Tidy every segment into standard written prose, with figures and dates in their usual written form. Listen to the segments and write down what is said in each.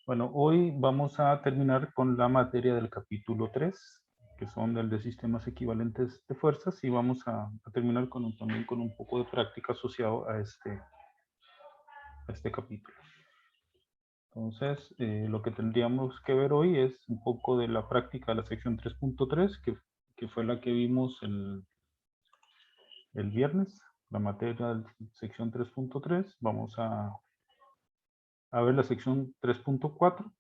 Bueno, hoy vamos a terminar con la materia del capítulo 3, que son del de sistemas equivalentes de fuerzas, y vamos a terminar también con un poco de práctica asociado a este capítulo. Entonces, lo que tendríamos que ver hoy es un poco de la práctica de la sección 3.3, que fue la que vimos el viernes, la materia de la sección 3.3. Vamos a ver la sección 3.4,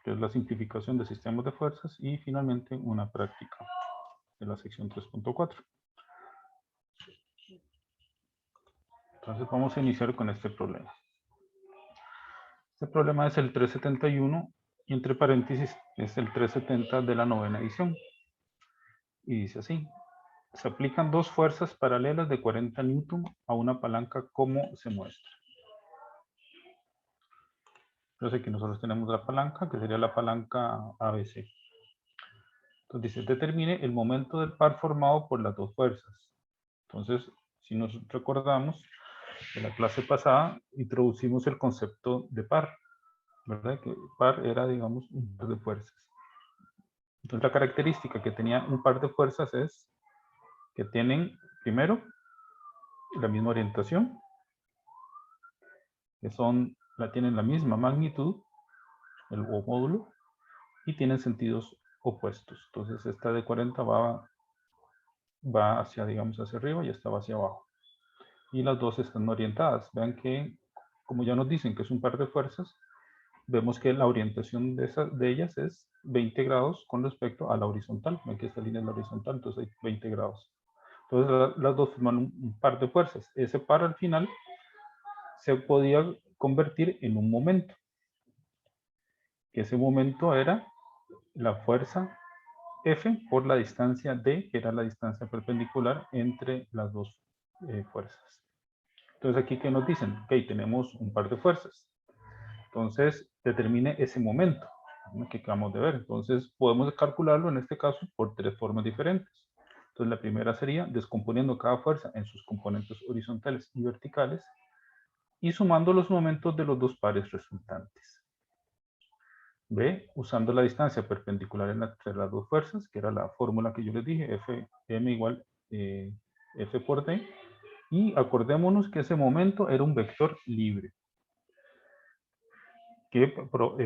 que es la simplificación de sistemas de fuerzas, y finalmente una práctica de la sección 3.4. Entonces vamos a iniciar con este problema. Este problema es el 371 y entre paréntesis es el 370 de la novena edición. Y dice así: se aplican dos fuerzas paralelas de 40 newton a una palanca como se muestra. Entonces aquí nosotros tenemos la palanca, que sería la palanca ABC. Entonces dice, determine el momento del par formado por las dos fuerzas. Entonces, si nos recordamos, en la clase pasada introducimos el concepto de par, ¿verdad? Que par era, digamos, un par de fuerzas. Entonces, la característica que tenía un par de fuerzas es que tienen, primero, la misma orientación, que tienen la misma magnitud, el módulo, y tienen sentidos opuestos. Entonces, esta de 40 va hacia, digamos, hacia arriba y esta va hacia abajo. Y las dos están orientadas. Vean que, como ya nos dicen que es un par de fuerzas, vemos que la orientación de ellas es 20 grados con respecto a la horizontal. Ven que esta línea es la horizontal, entonces hay 20 grados. Entonces las dos forman un par de fuerzas. Ese par al final se podía convertir en un momento. Que ese momento era la fuerza F por la distancia D, que era la distancia perpendicular entre las dos fuerzas. Entonces aquí, ¿qué nos dicen? Ok, tenemos un par de fuerzas. Entonces, determine ese momento que acabamos de ver. Entonces, podemos calcularlo en este caso por tres formas diferentes. Entonces, la primera sería descomponiendo cada fuerza en sus componentes horizontales y verticales y sumando los momentos de los dos pares resultantes. B, usando la distancia perpendicular entre las dos fuerzas, que era la fórmula que yo les dije, Fm igual F por D, y acordémonos que ese momento era un vector libre, que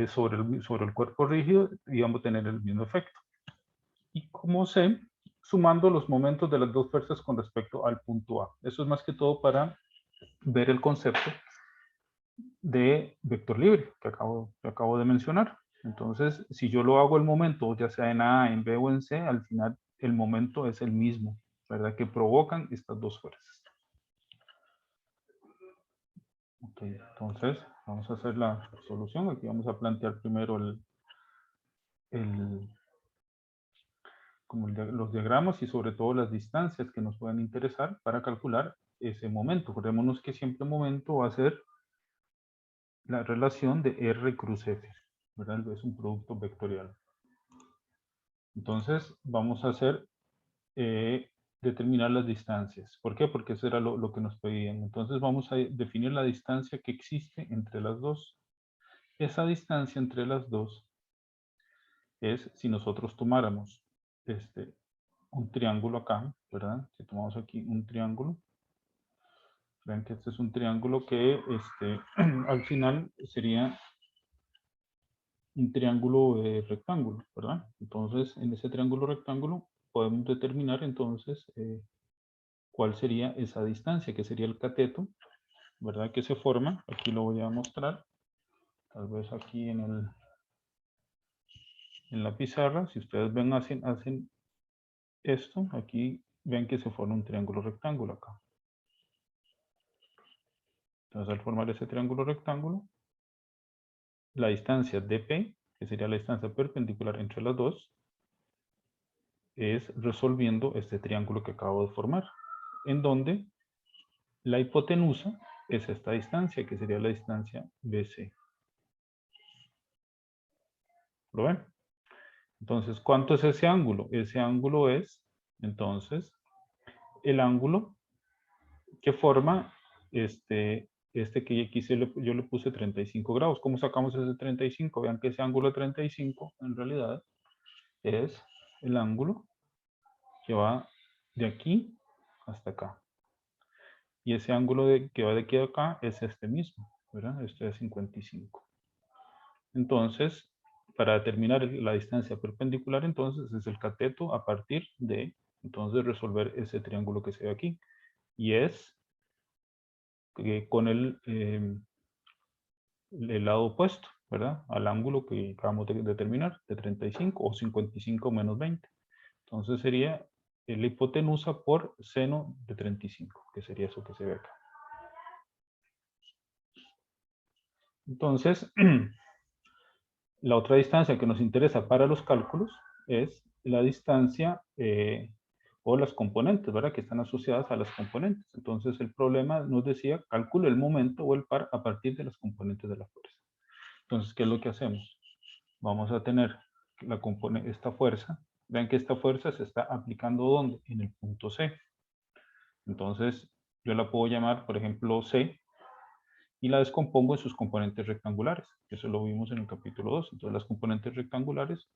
sobre el cuerpo rígido íbamos a tener el mismo efecto. Y como C, sumando los momentos de las dos fuerzas con respecto al punto A. Eso es más que todo para ver el concepto de vector libre que acabo de mencionar. Entonces, si yo lo hago el momento, ya sea en A, en B o en C, al final el momento es el mismo, ¿verdad? Que provocan estas dos fuerzas. Ok, entonces vamos a hacer la solución. Aquí vamos a plantear primero los diagramas y sobre todo las distancias que nos pueden interesar para calcular ese momento. Acordémonos que siempre momento va a ser la relación de R cruz F, ¿verdad? Es un producto vectorial. Entonces vamos a hacer determinar las distancias. ¿Por qué? Porque eso era lo que nos pedían. Entonces vamos a definir la distancia que existe entre las dos. Esa distancia entre las dos es si nosotros tomáramos un triángulo acá, ¿verdad? Si tomamos aquí un triángulo, vean que este es un triángulo que al final sería un triángulo rectángulo, ¿verdad? Entonces, en ese triángulo rectángulo podemos determinar entonces cuál sería esa distancia, que sería el cateto, ¿verdad? Que se forma, aquí lo voy a mostrar, tal vez aquí en la pizarra, si ustedes ven, hacen esto, aquí ven que se forma un triángulo rectángulo acá. Entonces, al formar ese triángulo rectángulo, la distancia dp, que sería la distancia perpendicular entre las dos, es resolviendo este triángulo que acabo de formar, en donde la hipotenusa es esta distancia, que sería la distancia BC. ¿Lo ven? Entonces, ¿cuánto es ese ángulo? Ese ángulo es, entonces, el ángulo que forma este que aquí yo le puse 35 grados. ¿Cómo sacamos ese 35? Vean que ese ángulo 35 en realidad es el ángulo que va de aquí hasta acá. Y ese ángulo que va de aquí a acá es este mismo, ¿verdad? Este es 55. Entonces, para determinar la distancia perpendicular, entonces es el cateto a partir de, entonces, resolver ese triángulo que se ve aquí. Y es con el lado opuesto, ¿verdad? Al ángulo que acabamos de determinar, de 35 o 55 menos 20. Entonces sería la hipotenusa por seno de 35, que sería eso que se ve acá. Entonces, la otra distancia que nos interesa para los cálculos es la distancia o las componentes, ¿verdad? Que están asociadas a las componentes. Entonces, el problema nos decía, calcule el momento o el par a partir de las componentes de la fuerza. Entonces, ¿qué es lo que hacemos? Vamos a tener esta fuerza. Vean que esta fuerza se está aplicando ¿dónde? En el punto C. Entonces, yo la puedo llamar, por ejemplo, C, y la descompongo en sus componentes rectangulares. Eso lo vimos en el capítulo 2. Entonces, las componentes rectangulares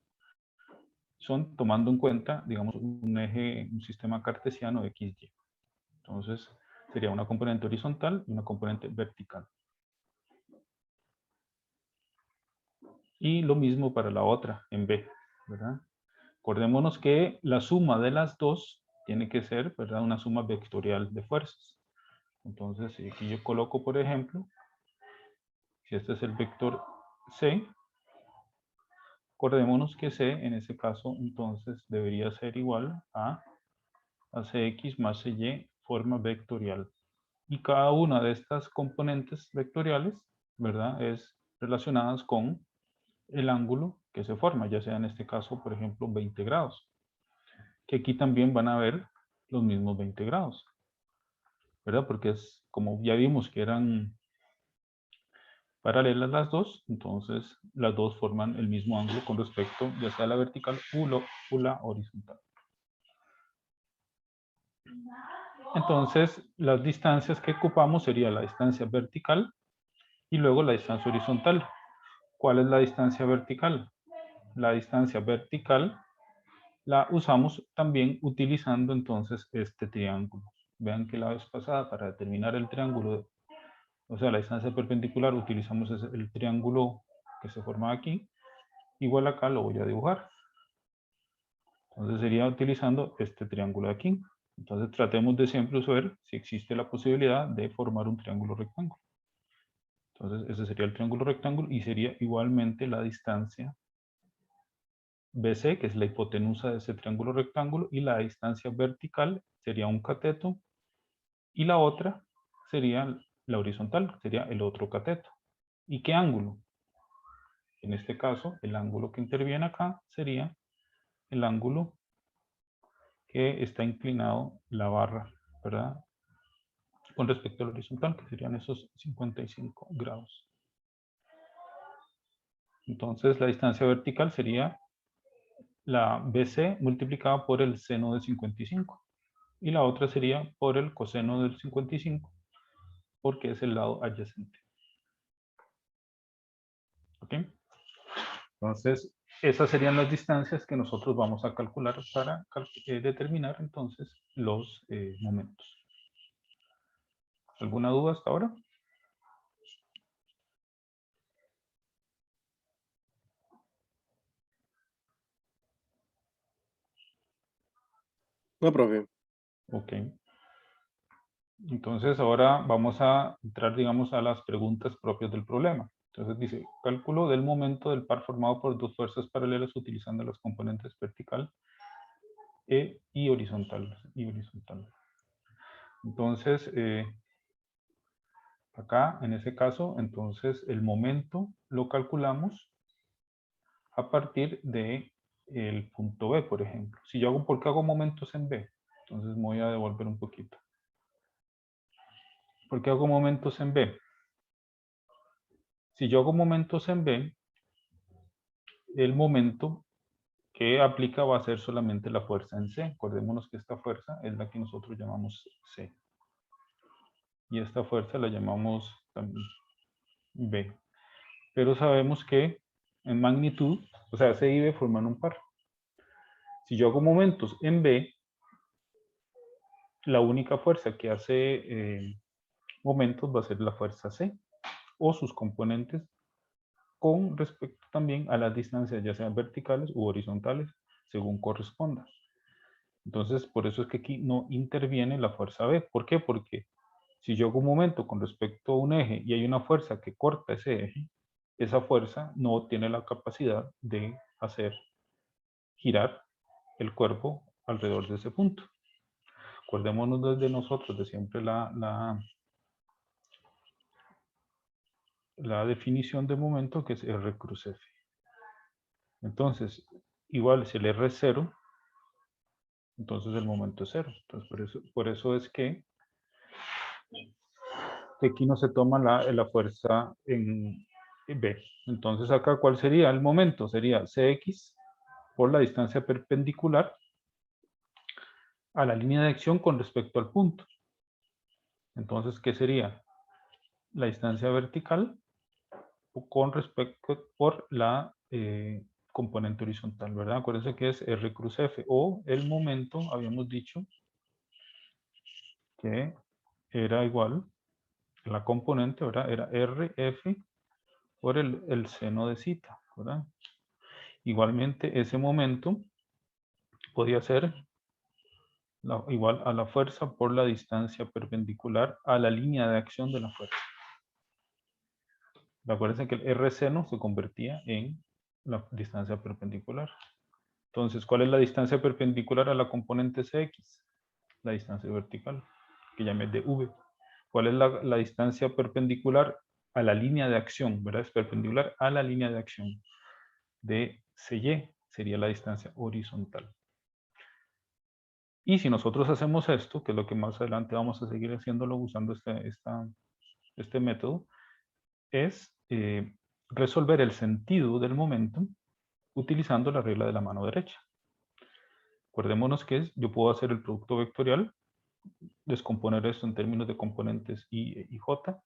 son tomando en cuenta, digamos, un sistema cartesiano de XY. Entonces, sería una componente horizontal y una componente vertical. Y lo mismo para la otra, en B, ¿verdad? Acordémonos que la suma de las dos tiene que ser, ¿verdad? Una suma vectorial de fuerzas. Entonces, si aquí yo coloco, por ejemplo, si este es el vector C, acordémonos que C, en ese caso, entonces, debería ser igual a Cx más Cy, forma vectorial. Y cada una de estas componentes vectoriales, ¿verdad? Es relacionadas con el ángulo que se forma, ya sea en este caso, por ejemplo, 20 grados. Que aquí también van a ver los mismos 20 grados, ¿verdad? Porque es como ya vimos que eran paralelas las dos, entonces las dos forman el mismo ángulo con respecto ya sea a la vertical o la horizontal. Entonces, las distancias que ocupamos sería la distancia vertical y luego la distancia horizontal. ¿Cuál es la distancia vertical? La distancia vertical la usamos también utilizando entonces este triángulo. Vean que la vez pasada para determinar el triángulo, o sea, la distancia perpendicular, utilizamos el triángulo que se forma aquí. Igual acá lo voy a dibujar. Entonces sería utilizando este triángulo de aquí. Entonces tratemos de siempre ver si existe la posibilidad de formar un triángulo rectángulo. Entonces ese sería el triángulo rectángulo y sería igualmente la distancia BC, que es la hipotenusa de ese triángulo rectángulo, y la distancia vertical sería un cateto, y la otra sería la horizontal, sería el otro cateto. ¿Y qué ángulo? En este caso, el ángulo que interviene acá sería el ángulo que está inclinado la barra, ¿verdad? Con respecto al horizontal, que serían esos 55 grados. Entonces, la distancia vertical sería la BC multiplicada por el seno de 55. Y la otra sería por el coseno del 55, porque es el lado adyacente. ¿Ok? Entonces, esas serían las distancias que nosotros vamos a calcular para determinar entonces los momentos. ¿Alguna duda hasta ahora? No, profe. Ok. Entonces ahora vamos a entrar, digamos, a las preguntas propias del problema. Entonces dice, cálculo del momento del par formado por dos fuerzas paralelas utilizando las componentes vertical y horizontal. Entonces, acá, en ese caso, entonces el momento lo calculamos a partir de el punto B, por ejemplo. Si yo hago, ¿por qué hago momentos en B? Entonces me voy a devolver un poquito. ¿Por qué hago momentos en B? Si yo hago momentos en B, el momento que aplica va a ser solamente la fuerza en C. Acordémonos que esta fuerza es la que nosotros llamamos C. Y esta fuerza la llamamos también B. Pero sabemos que en magnitud, o sea, C y B forman un par. Si yo hago momentos en B, la única fuerza que hace momentos va a ser la fuerza C o sus componentes con respecto también a las distancias, ya sean verticales u horizontales, según corresponda. Entonces, por eso es que aquí no interviene la fuerza B. ¿Por qué? Porque si yo hago un momento con respecto a un eje y hay una fuerza que corta ese eje, esa fuerza no tiene la capacidad de hacer girar el cuerpo alrededor de ese punto. Acordémonos desde nosotros de siempre la definición de momento, que es R cruz F. Entonces, igual si el R es 0, entonces el momento es 0. Entonces, por eso es que aquí no se toma la fuerza en B. Entonces acá, ¿cuál sería el momento? Sería Cx por la distancia perpendicular a la línea de acción con respecto al punto. Entonces, ¿qué sería? La distancia vertical con respecto por la componente horizontal, ¿verdad? Acuérdense que es R cruz F, o el momento, habíamos dicho que era igual, la componente, ¿verdad? Era RF por el seno de zeta, ¿verdad? Igualmente, ese momento podía ser igual a la fuerza por la distancia perpendicular a la línea de acción de la fuerza. Acuérdense que el R seno se convertía en la distancia perpendicular. Entonces, ¿cuál es la distancia perpendicular a la componente Cx? La distancia vertical, que llamé de V. ¿Cuál es la distancia perpendicular a la línea de acción? ¿Verdad? Es perpendicular a la línea de acción de CY, sería la distancia horizontal. Y si nosotros hacemos esto, que es lo que más adelante vamos a seguir haciéndolo usando este método, es resolver el sentido del momento utilizando la regla de la mano derecha. Acordémonos que yo puedo hacer el producto vectorial, descomponer esto en términos de componentes I y J,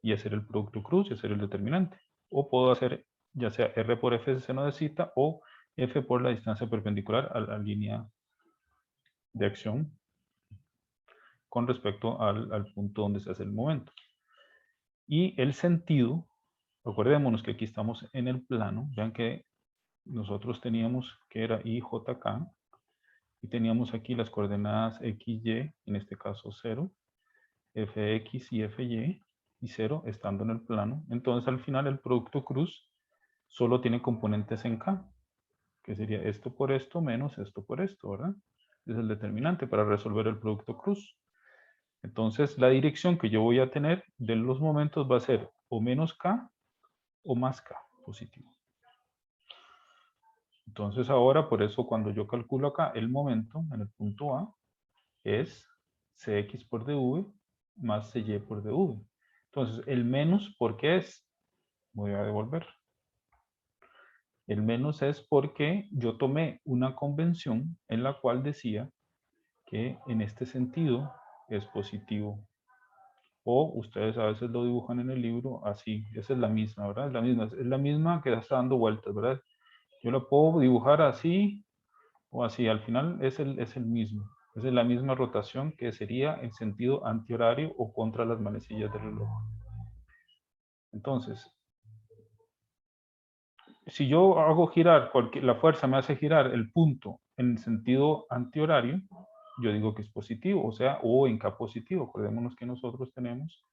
y hacer el producto cruz y hacer el determinante. O puedo hacer ya sea R por F seno de zeta o F por la distancia perpendicular a la línea de acción con respecto al punto donde se hace el momento. Y el sentido, recordémonos que aquí estamos en el plano, vean que nosotros teníamos que era IJK, y teníamos aquí las coordenadas XY, en este caso 0, FX y FY, y 0 estando en el plano. Entonces al final el producto cruz solo tiene componentes en K, que sería esto por esto menos esto por esto, ¿verdad? Es el determinante para resolver el producto cruz. Entonces la dirección que yo voy a tener de los momentos va a ser o menos K o más K positivo. Entonces ahora, por eso cuando yo calculo acá el momento en el punto A, es Cx por dv más Cy por dv. Entonces, el menos, ¿por qué es? Voy a devolver. El menos es porque yo tomé una convención en la cual decía que en este sentido es positivo. O ustedes a veces lo dibujan en el libro así. Esa es la misma, ¿verdad? Es la misma que está dando vueltas, ¿verdad? Yo la puedo dibujar así o así. Al final es el mismo. Es la misma rotación que sería en sentido antihorario o contra las manecillas del reloj. Entonces, si yo hago girar, la fuerza me hace girar el punto en sentido antihorario, yo digo que es positivo, o sea, o en K positivo. Acordémonos que nosotros tenemos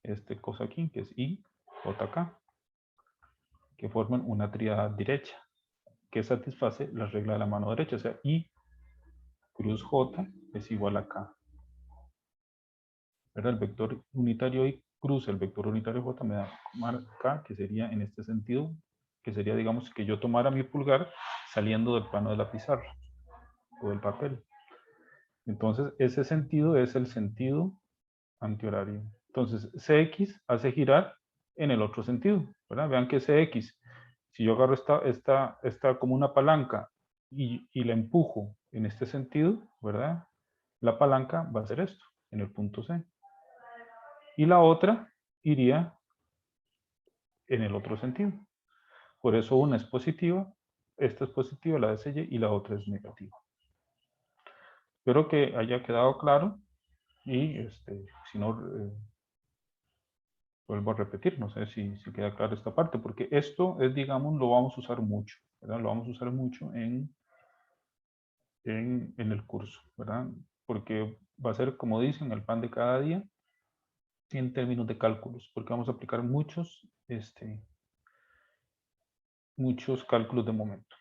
este cosa aquí, que es I, J, K, que forman una tríada derecha, que satisface la regla de la mano derecha, o sea, I cruz J es igual a K. ¿Verdad? El vector unitario I cruz el vector unitario J me da K, que sería en este sentido, que sería, digamos, que yo tomara mi pulgar saliendo del plano de la pizarra o del papel. Entonces, ese sentido es el sentido antihorario. Entonces, Cx hace girar en el otro sentido, ¿verdad? Vean que Cx, si yo agarro esta como una palanca y la empujo en este sentido, ¿verdad? La palanca va a hacer esto, en el punto C. Y la otra iría en el otro sentido. Por eso una es positiva, esta es positiva, la de SY, y la otra es negativa. Espero que haya quedado claro y si no, vuelvo a repetir, no sé si queda clara esta parte, porque esto es, digamos, lo vamos a usar mucho, ¿verdad? Lo vamos a usar mucho en el curso, ¿verdad? Porque va a ser, como dicen, el pan de cada día en términos de cálculos, porque vamos a aplicar muchos cálculos de momento.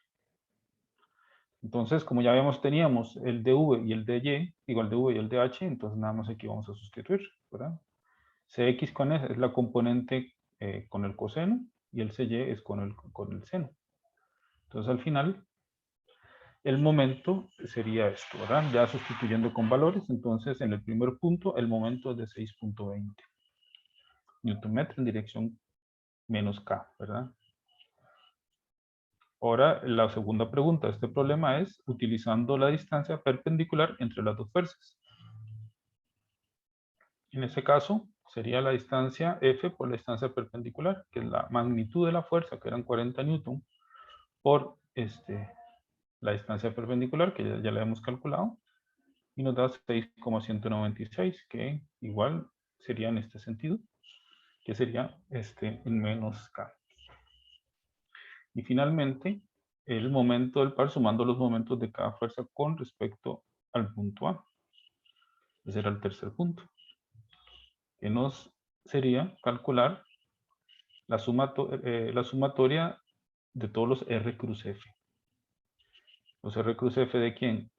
Entonces, como ya vemos, teníamos el dv y el dy, igual el dv y el dh, entonces nada más aquí vamos a sustituir, ¿verdad? Cx con S es la componente con el coseno y el cy es con el seno. Entonces, al final, el momento sería esto, ¿verdad? Ya sustituyendo con valores, entonces en el primer punto, el momento es de 6.20 Nm en dirección menos K, ¿verdad? Ahora, la segunda pregunta de este problema es utilizando la distancia perpendicular entre las dos fuerzas. En este caso, sería la distancia F por la distancia perpendicular, que es la magnitud de la fuerza, que eran 40 newton, por la distancia perpendicular, que ya la hemos calculado, y nos da 6,196, que igual sería en este sentido, que sería en menos K. Y finalmente, el momento del par sumando los momentos de cada fuerza con respecto al punto A. Ese era el tercer punto. Que nos sería calcular la sumatoria de todos los R cruz F. Los R cruz F de quién?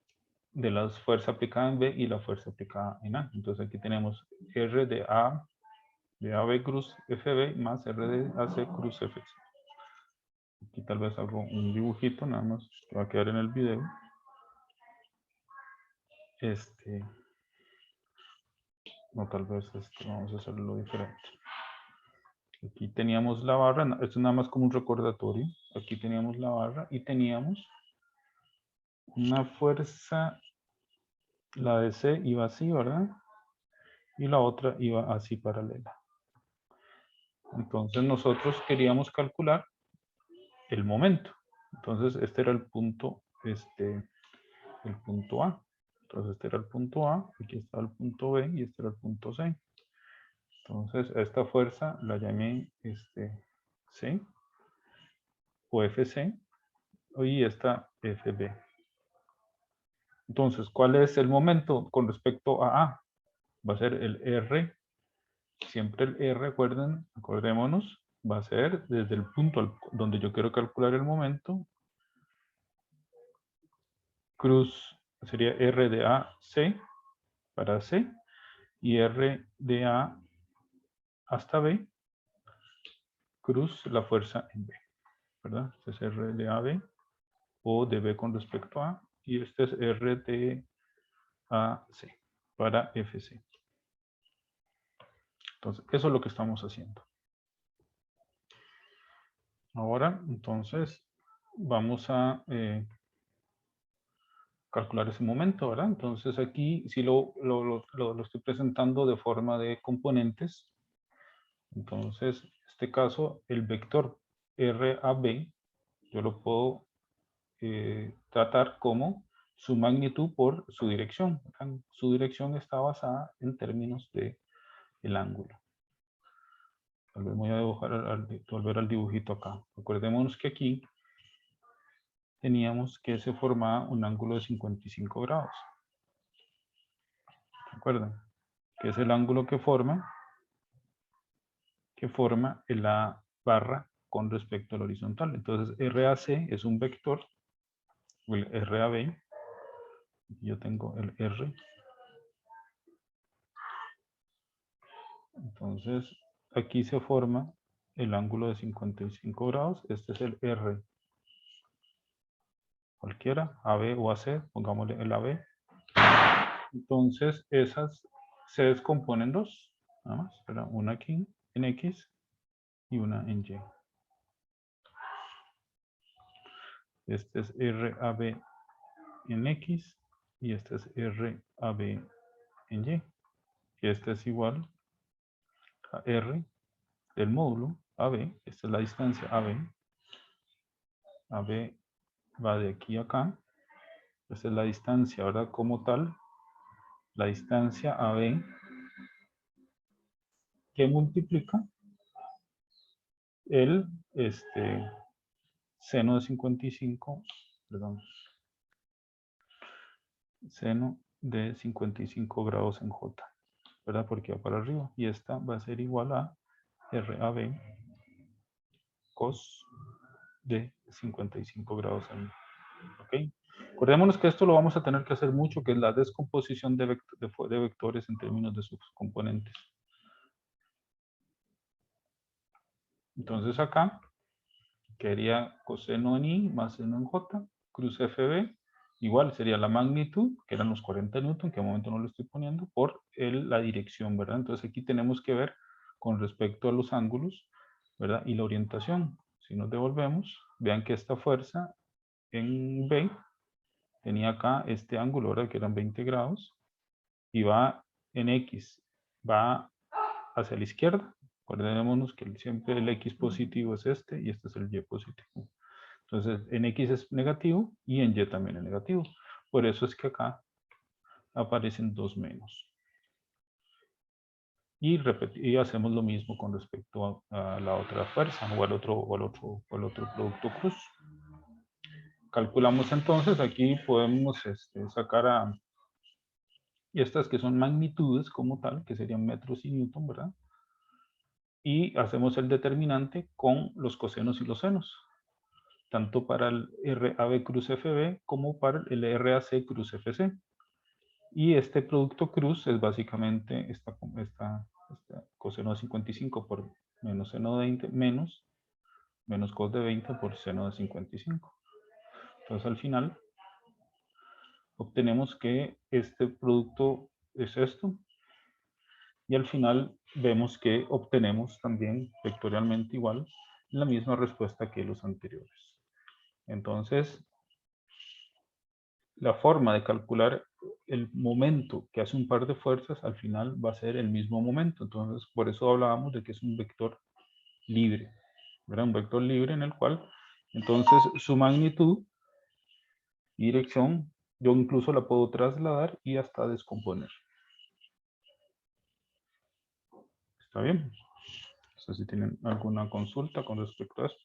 De la fuerza aplicada en B y la fuerza aplicada en A. Entonces aquí tenemos R de AB cruz FB más R de AC cruz FC. Aquí tal vez hago un dibujito nada más que va a quedar en el video. No, tal vez vamos a hacerlo diferente. Aquí teníamos la barra, esto es nada más como un recordatorio. Aquí teníamos la barra y teníamos una fuerza, la de C iba así, ¿verdad? Y la otra iba así paralela. Entonces nosotros queríamos calcular el momento. Entonces este era el punto, el punto A. Entonces este era el punto A, aquí está el punto B y este era el punto C. Entonces a esta fuerza la llamé C o FC y esta FB. Entonces, ¿cuál es el momento con respecto a A? Va a ser el R. Siempre el R, acordémonos, va a ser desde el punto donde yo quiero calcular el momento. Cruz sería R de A, C para C. Y R de A hasta B. Cruz la fuerza en B. ¿Verdad? Este es R de AB o de B con respecto a A. Y este es R de AC para FC. Entonces, eso es lo que estamos haciendo. Ahora, entonces, vamos a calcular ese momento, ¿verdad? Entonces aquí sí lo estoy presentando de forma de componentes. Entonces, en este caso, el vector RAB, yo lo puedo tratar como su magnitud por su dirección. Su dirección está basada en términos de el ángulo. Tal vez voy a volver al dibujito acá. Recordémonos que aquí teníamos que se formaba un ángulo de 55 grados. ¿Recuerdan? Que es el ángulo que forma la barra con respecto al horizontal. Entonces, RAC es un vector, o el RAB. Yo tengo el R. Entonces, aquí se forma el ángulo de 55 grados. Este es el R. Cualquiera, AB o AC, pongámosle el AB. Entonces, esas se descomponen en dos. Nada más, pero una aquí en X y una en Y. Este es RAB en X y este es RAB en Y. Y este es igual a R del módulo AB, esta es la distancia AB. AB va de aquí a acá. Esta es la distancia, ¿verdad? Como tal, la distancia AB que multiplica el seno de 55, perdón, seno de 55 grados en J, ¿verdad? Porque va para arriba. Y esta va a ser igual a RAB cos de 55 grados en ¿ok? Acordémonos que esto lo vamos a tener que hacer mucho, que es la descomposición de vectores en términos de sus componentes. Entonces acá quedaría coseno en I más seno en J, cruz FB, igual sería la magnitud, que eran los 40 newton, que a momento no lo estoy poniendo, por la dirección, ¿verdad? Entonces aquí tenemos que ver con respecto a los ángulos, ¿verdad? Y la orientación. Si nos devolvemos, vean que esta fuerza en B tenía acá este ángulo, ¿verdad? Que eran 20 grados, y va en X, va hacia la izquierda. Acordémonos que siempre el X positivo es este y este es el Y positivo. Entonces, en X es negativo y en Y también es negativo. Por eso es que acá aparecen dos menos. Y hacemos lo mismo con respecto a la otra fuerza o al otro producto cruz. Calculamos entonces, aquí podemos sacar y estas que son magnitudes como tal, que serían metros y newton, ¿verdad? Y hacemos el determinante con los cosenos y los senos, tanto para el RAB cruz FB como para el RAC cruz FC. Y este producto cruz es básicamente esta coseno de 55 por menos seno de 20 menos cos de 20 por seno de 55. Entonces al final obtenemos que este producto es esto. Y al final vemos que obtenemos también vectorialmente igual la misma respuesta que los anteriores. Entonces, la forma de calcular el momento que hace un par de fuerzas al final va a ser el mismo momento. Entonces, por eso hablábamos de que es un vector libre, ¿verdad? Un vector libre en el cual, entonces, su magnitud y dirección, yo incluso la puedo trasladar y hasta descomponer. ¿Está bien? No sé si tienen alguna consulta con respecto a esto.